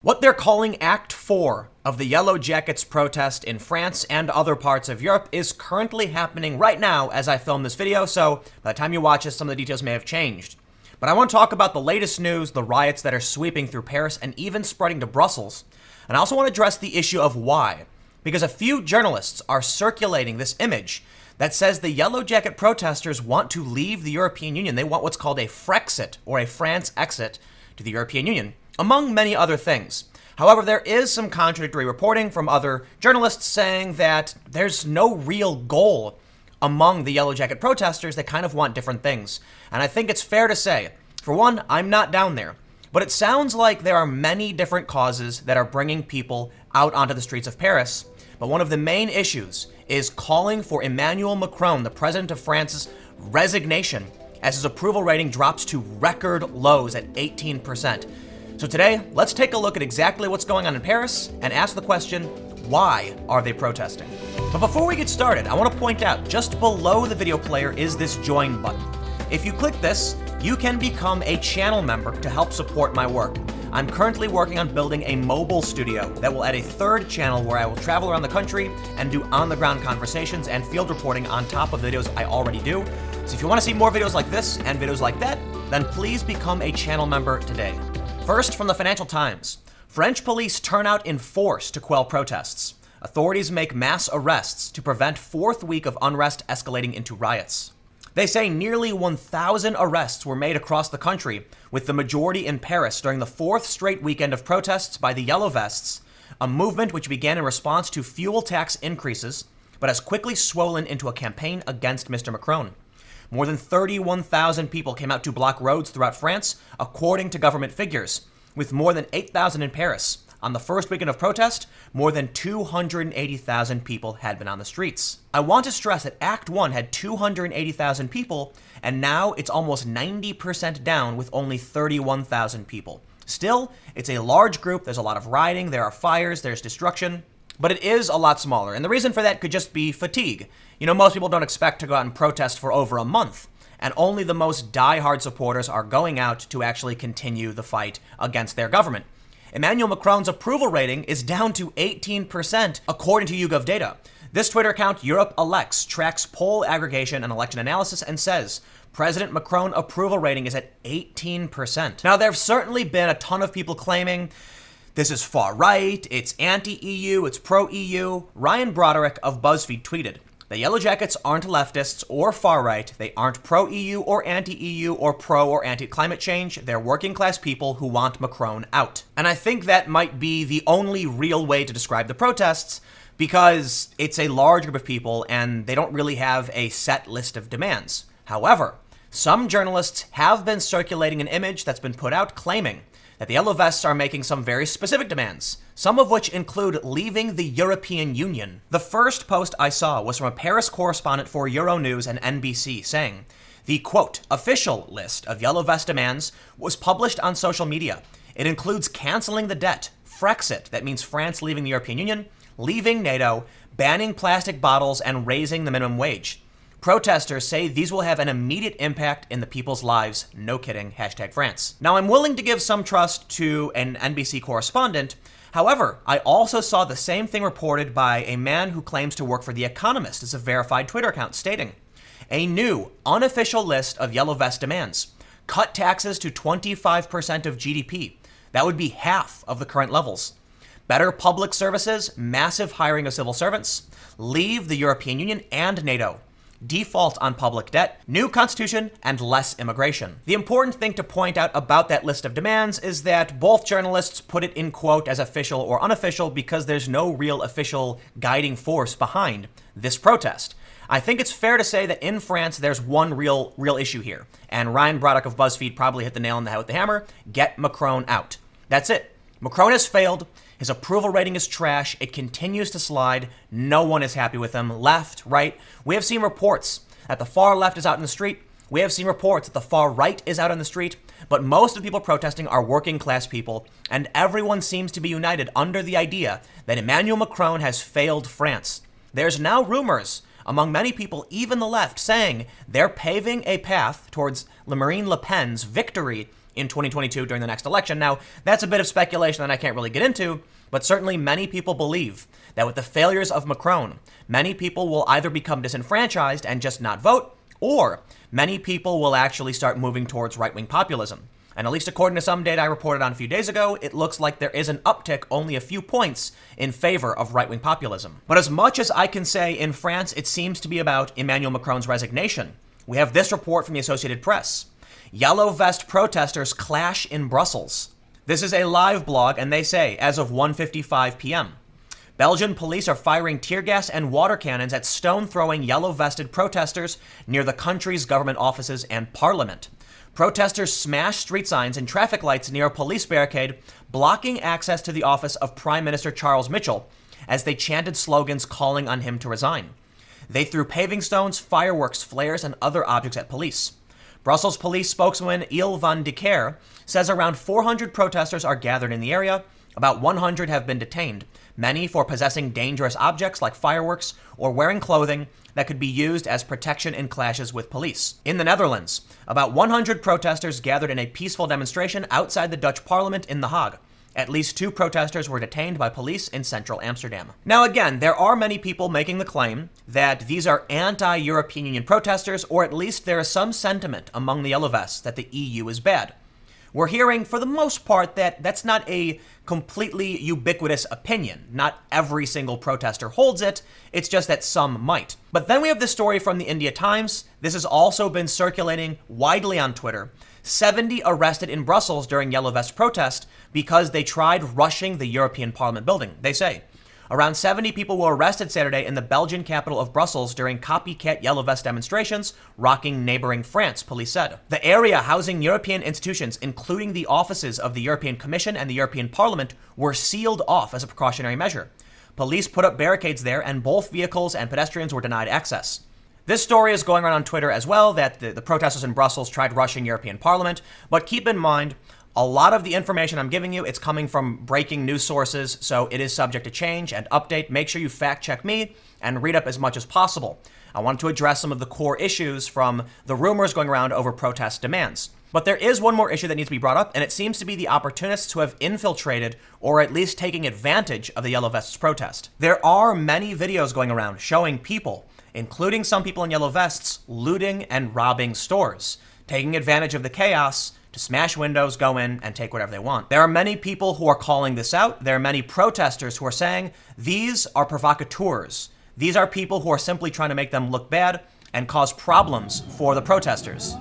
What they're calling Act 4 of the Yellow Jackets protest in France and other parts of Europe is currently happening right now as I film this video, so by the time you watch this, some of the details may have changed. But I want to talk about the latest news, the riots that are sweeping through Paris and even spreading to Brussels. And I also want to address the issue of why. Because a few journalists are circulating this image that says the Yellow Jacket protesters want to leave the European Union. They want what's called a Frexit, or a France exit, to the European Union, among many other things. However, there is some contradictory reporting from other journalists saying that there's no real goal among the Yellow Jacket protesters. They kind of want different things. And I think it's fair to say, for one, I'm not down there. But it sounds like there are many different causes that are bringing people out onto the streets of Paris. But one of the main issues is calling for Emmanuel Macron, the president of France's resignation, as his approval rating drops to record lows at 18%. So today, let's take a look at exactly what's going on in Paris and ask the question, why are they protesting? But before we get started, I want to point out just below the video player is this join button. If you click this, you can become a channel member to help support my work. I'm currently working on building a mobile studio that will add a third channel where I will travel around the country and do on-the-ground conversations and field reporting on top of the videos I already do. So if you want to see more videos like this and videos like that, then please become a channel member today. First, from the Financial Times, French police turn out in force to quell protests. Authorities make mass arrests to prevent fourth week of unrest escalating into riots. They say nearly 1,000 arrests were made across the country, with the majority in Paris during the fourth straight weekend of protests by the Yellow Vests, a movement which began in response to fuel tax increases, but has quickly swollen into a campaign against Mr. Macron. More than 31,000 people came out to block roads throughout France, according to government figures, with more than 8,000 in Paris. On the first weekend of protest, more than 280,000 people had been on the streets. I want to stress that Act 1 had 280,000 people, and now it's almost 90% down with only 31,000 people. Still, it's a large group, there's a lot of rioting, there are fires, there's destruction, but it is a lot smaller, and the reason for that could just be fatigue. You know, most people don't expect to go out and protest for over a month, and only the most die-hard supporters are going out to actually continue the fight against their government. Emmanuel Macron's approval rating is down to 18%, according to YouGov data. This Twitter account, Europe Elects, tracks poll aggregation and election analysis and says President Macron approval rating is at 18%. Now, there have certainly been a ton of people claiming this is far right, it's anti-EU, it's pro-EU. Ryan Broderick of BuzzFeed tweeted, "The Yellow Jackets aren't leftists or far right. They aren't pro-EU or anti-EU or pro or anti-climate change. They're working class people who want Macron out." And I think that might be the only real way to describe the protests, because it's a large group of people and they don't really have a set list of demands. However, some journalists have been circulating an image that's been put out claiming that the Yellow Vests are making some very specific demands, some of which include leaving the European Union. The first post I saw was from a Paris correspondent for Euronews and NBC saying, the quote, official list of Yellow Vest demands was published on social media. It includes canceling the debt, Frexit, that means France leaving the European Union, leaving NATO, banning plastic bottles, and raising the minimum wage. Protesters say these will have an immediate impact in the people's lives. No kidding, #France. Now, I'm willing to give some trust to an NBC correspondent. However, I also saw the same thing reported by a man who claims to work for The Economist as a verified Twitter account, stating, a new, unofficial list of Yellow Vest demands. Cut taxes to 25% of GDP. That would be half of the current levels. Better public services, massive hiring of civil servants. Leave the European Union and NATO. Default on public debt, new constitution, and less immigration. The important thing to point out about that list of demands is that both journalists put it in quote as official or unofficial because there's no real official guiding force behind this protest. I think it's fair to say that in France, there's one real issue here. And Ryan Broderick of BuzzFeed probably hit the nail on the head with the hammer. Get Macron out. That's it. Macron has failed. His approval rating is trash. It continues to slide. No one is happy with him. Left, right. We have seen reports that the far left is out in the street. We have seen reports that the far right is out on the street. But most of the people protesting are working class people. And everyone seems to be united under the idea that Emmanuel Macron has failed France. There's now rumors among many people, even the left, saying they're paving a path towards Marine Le Pen's victory in 2022 during the next election. Now, that's a bit of speculation that I can't really get into, but certainly many people believe that with the failures of Macron, many people will either become disenfranchised and just not vote, or many people will actually start moving towards right-wing populism. And at least according to some data I reported on a few days ago, it looks like there is an uptick only a few points in favor of right-wing populism. But as much as I can say in France, it seems to be about Emmanuel Macron's resignation. We have this report from the Associated Press. Yellow vest protesters clash in Brussels. This is a live blog, and they say, as of 1:55 p.m., Belgian police are firing tear gas and water cannons at stone-throwing yellow-vested protesters near the country's government offices and parliament. Protesters smashed street signs and traffic lights near a police barricade, blocking access to the office of Prime Minister Charles Michel as they chanted slogans calling on him to resign. They threw paving stones, fireworks, flares, and other objects at police. Brussels police spokeswoman Il van de Kerr says around 400 protesters are gathered in the area. About 100 have been detained, many for possessing dangerous objects like fireworks or wearing clothing that could be used as protection in clashes with police. In the Netherlands, about 100 protesters gathered in a peaceful demonstration outside the Dutch parliament in The Hague. At least 2 protesters were detained by police in central Amsterdam. Now again, there are many people making the claim that these are anti-European Union protesters, or at least there is some sentiment among the Yellow Vests that the EU is bad. We're hearing, for the most part, that that's not a completely ubiquitous opinion. Not every single protester holds it, it's just that some might. But then we have this story from the India Times. This has also been circulating widely on Twitter. 70 arrested in Brussels during Yellow Vest protest because they tried rushing the European Parliament building, they say. Around 70 people were arrested Saturday in the Belgian capital of Brussels during copycat Yellow Vest demonstrations rocking neighboring France, police said. The area housing European institutions, including the offices of the European Commission and the European Parliament, were sealed off as a precautionary measure. Police put up barricades there, and both vehicles and pedestrians were denied access. This story is going around on Twitter as well, that the protesters in Brussels tried rushing European Parliament, but keep in mind, a lot of the information I'm giving you, it's coming from breaking news sources, so it is subject to change and update. Make sure you fact check me and read up as much as possible. I wanted to address some of the core issues from the rumors going around over protest demands. But there is one more issue that needs to be brought up, and it seems to be the opportunists who have infiltrated or at least taking advantage of the Yellow Vests protest. There are many videos going around showing people, including some people in yellow vests, looting and robbing stores, taking advantage of the chaos to smash windows, go in, and take whatever they want. There are many people who are calling this out. There are many protesters who are saying these are provocateurs. These are people who are simply trying to make them look bad and cause problems for the protesters.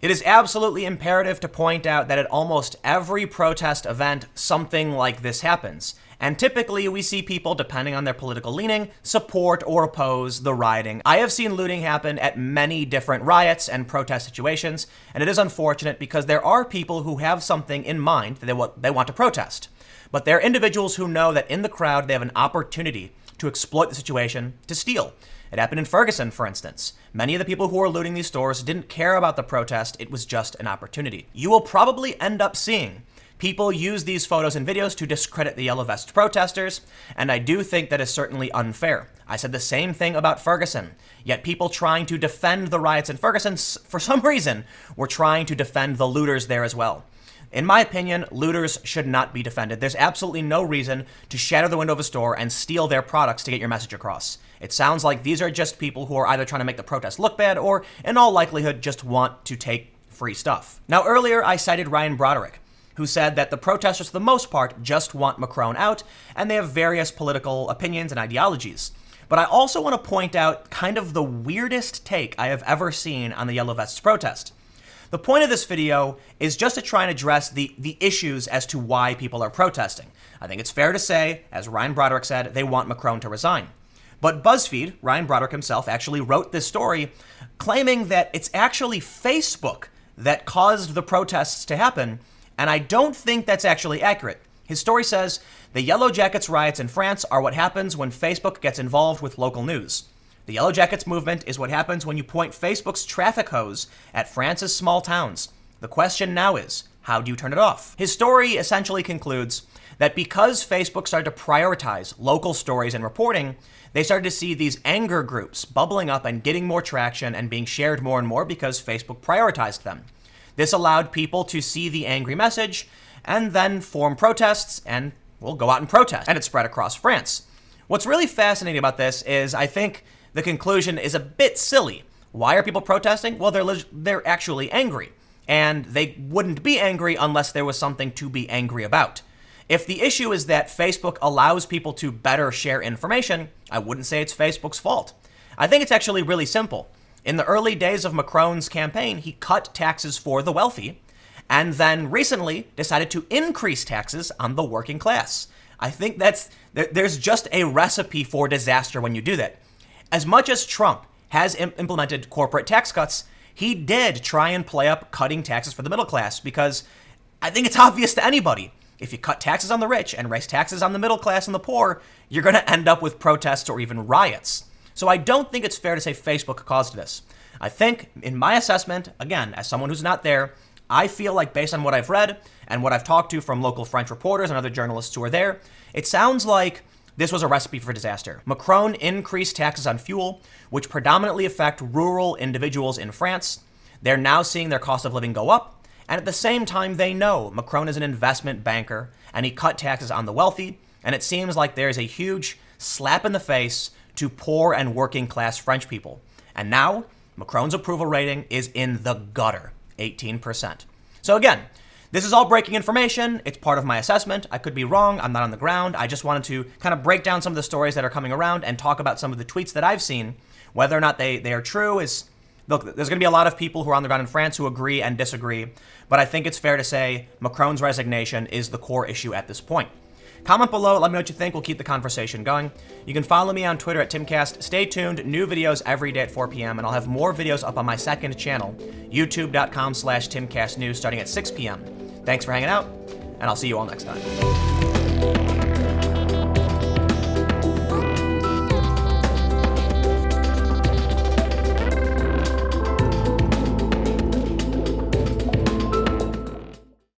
It is absolutely imperative to point out that at almost every protest event, something like this happens. And typically we see people, depending on their political leaning, support or oppose the rioting. I have seen looting happen at many different riots and protest situations, and it is unfortunate because there are people who have something in mind that they want to protest. But there are individuals who know that in the crowd they have an opportunity to exploit the situation to steal. It happened in Ferguson, for instance. Many of the people who were looting these stores didn't care about the protest, it was just an opportunity. You will probably end up seeing people use these photos and videos to discredit the Yellow Vest protesters, and I do think that is certainly unfair. I said the same thing about Ferguson, yet people trying to defend the riots in Ferguson, for some reason, were trying to defend the looters there as well. In my opinion, looters should not be defended. There's absolutely no reason to shatter the window of a store and steal their products to get your message across. It sounds like these are just people who are either trying to make the protest look bad or, in all likelihood, just want to take free stuff. Now, earlier I cited Ryan Broderick, who said that the protesters, for the most part, just want Macron out, and they have various political opinions and ideologies. But I also want to point out kind of the weirdest take I have ever seen on the Yellow Vests protest. The point of this video is just to try and address the issues as to why people are protesting. I think it's fair to say, as Ryan Broderick said, they want Macron to resign. But BuzzFeed, Ryan Broderick himself, actually wrote this story claiming that it's actually Facebook that caused the protests to happen, and I don't think that's actually accurate. His story says, the Yellow Jackets riots in France are what happens when Facebook gets involved with local news. The Yellow Jackets movement is what happens when you point Facebook's traffic hose at France's small towns. The question now is, how do you turn it off? His story essentially concludes that because Facebook started to prioritize local stories and reporting, they started to see these anger groups bubbling up and getting more traction and being shared more and more because Facebook prioritized them. This allowed people to see the angry message and then form protests and, well, go out and protest. And it spread across France. What's really fascinating about this is I think the conclusion is a bit silly. Why are people protesting? Well, they're actually angry. And they wouldn't be angry unless there was something to be angry about. If the issue is that Facebook allows people to better share information, I wouldn't say it's Facebook's fault. I think it's actually really simple. In the early days of Macron's campaign, he cut taxes for the wealthy, and then recently decided to increase taxes on the working class. I think there's just a recipe for disaster when you do that. As much as Trump has implemented corporate tax cuts, he did try and play up cutting taxes for the middle class, because I think it's obvious to anybody. If you cut taxes on the rich and raise taxes on the middle class and the poor, you're going to end up with protests or even riots. So I don't think it's fair to say Facebook caused this. I think, in my assessment, again, as someone who's not there, I feel like based on what I've read and what I've talked to from local French reporters and other journalists who are there, it sounds like this was a recipe for disaster. Macron increased taxes on fuel, which predominantly affect rural individuals in France. They're now seeing their cost of living go up. And at the same time, they know Macron is an investment banker and he cut taxes on the wealthy. And it seems like there's a huge slap in the face to poor and working class French people. And now Macron's approval rating is in the gutter, 18%. So again, this is all breaking information. It's part of my assessment. I could be wrong. I'm not on the ground. I just wanted to kind of break down some of the stories that are coming around and talk about some of the tweets that I've seen. Whether or not they are true is... Look, there's going to be a lot of people who are on the ground in France who agree and disagree, but I think it's fair to say Macron's resignation is the core issue at this point. Comment below, let me know what you think. We'll keep the conversation going. You can follow me on Twitter at Timcast. Stay tuned, new videos every day at 4 p.m., and I'll have more videos up on my second channel, youtube.com/TimCastNews, starting at 6 p.m. Thanks for hanging out, and I'll see you all next time.